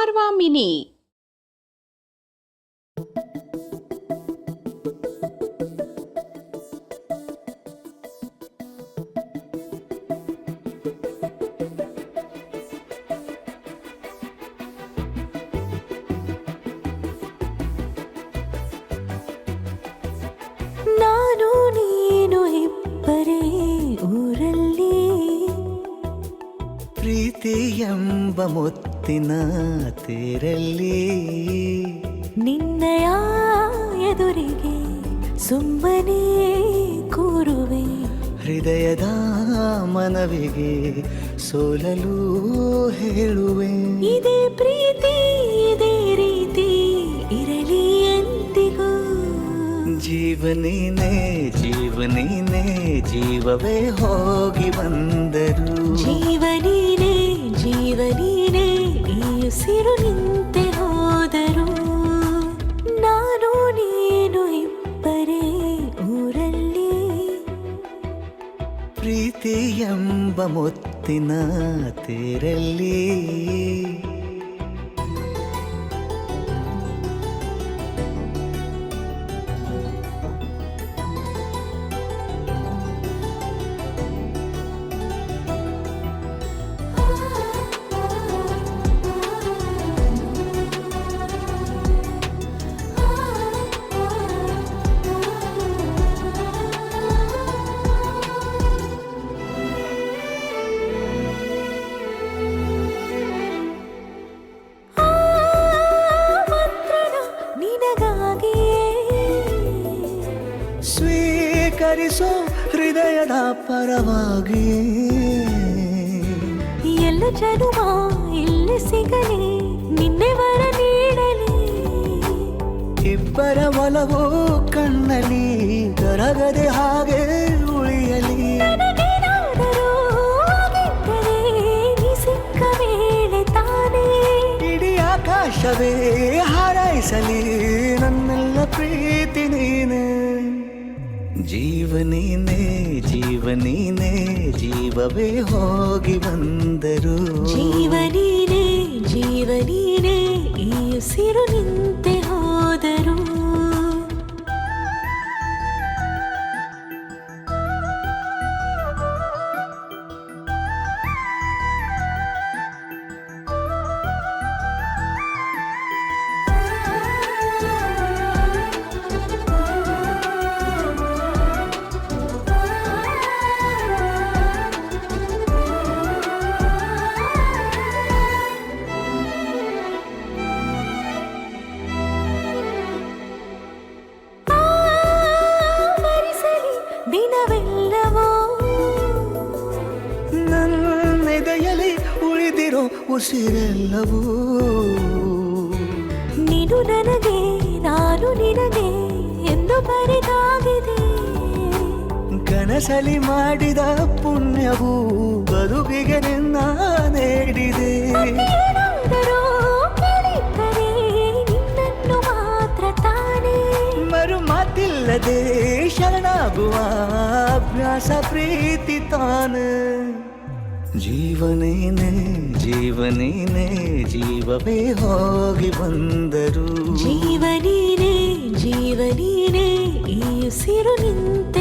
Karwa mini. ನಾನು ನೀನು ಇಬ್ಬರೇ ಊರಲ್ಲಿ, ಪ್ರೀತಿ ಎಂಬ ಮುತ್ತಿನ ತೇರಲ್ಲಿ, ನಿನ್ನಯ ಎದುರಿಗೆ ಸುಮ್ಮನೆ ಕೂರುವೆ, ಹೃದಯದ ಮನವಿಗೆ ಸೋಲಲು ಹೇಳುವೆ. ಇದೇ ಪ್ರೀತಿ ಇದೇ ರೀತಿ ಇರಲಿ ಎಂದಿಗೂ. ಜೀವನೇನೆ ಜೀವನೇನೆ ಜೀವವೇ ಹೋಗಿ ಬಂದರು, ಜೀವನೀನೇ ಜೀವನೀನೇ ಈ ಉಸಿರು ನಿಂತೆ ಹೋದರು. ನಾನು ನೀನು ಇಬ್ಬರೇ ಊರಲ್ಲಿ, ಪ್ರೀತಿ ಎಂಬ ಮುತ್ತಿನ ತೇರಲ್ಲಿ. ಸ್ವೀಕರಿಸೋ ಹೃದಯದ ಪರವಾಗಿ, ಎಲ್ಲ ಜನುಮ ಇಲ್ಲಿ ಸಿಗಲಿ, ನಿನ್ನೆ ವರ ನೀಡಲಿ. ಇಬ್ಬರ ಒಲವು ಕಣ್ಣಲ್ಲಿ ಕರಗದೆ ಹಾಗೆ ಉಳಿಯಲಿ. ನನಗೇನಾದರೂ ಆಗಿದ್ದರೆ ನೀ ಸಿಕ್ಕ ವೇಳೆ ತಾನೇ ಇಡೀ ಆಕಾಶವೇ ಹಾರೈಸಲಿ ನನ್ನೆಲ್ಲ ಪ್ರೀತಿ ನೀನೆ. ಜೀವನೀನೇ ಜೀವನೀನೇ ಜೀವವೇ ಹೋಗಿ ಬಂದರು, ಜೀವನೀನೇ ಜೀವನೀನೇ ಈ ಉಸಿರು ನಿಂತೆ ಹೋದರು. ದಿನವೆಲ್ಲವೋ ನನ್ನೆದೆಯಲ್ಲಿ ಉಳಿದಿರೋ ಉಸಿರೆಲ್ಲವೂ, ನೀನು ನನಗೆ ನಾನು ನಿನಗೆ ಎಂದು ಬರೆದಾಗಿದೆ. ಕನಸಲಿ ಮಾಡಿದ ಪುಣ್ಯವು ಬದುಕಿಗೆ ನಿನ್ನ ನೀಡಿದೆ. ಏನಾದರೂ ಕೇಳಿದ್ದರೆ ನಿನ್ನನ್ನು ಮಾತ್ರ ತಾನೇ, ಮರು ಮಾತಿಲ್ಲದೆ ಶರಣಾಗುವ ಅಭ್ಯಾಸ ಪ್ರೀತಿ ತಾನೆ. ಜೀವನೇನೆ ಜೀವನೇನೆ ಜೀವವೇ ಹೋಗಿ ಬಂದರು, ಜೀವನೀನೇ ಜೀವನೀನೇ ಈ ಉಸಿರು ನಿಂತೆ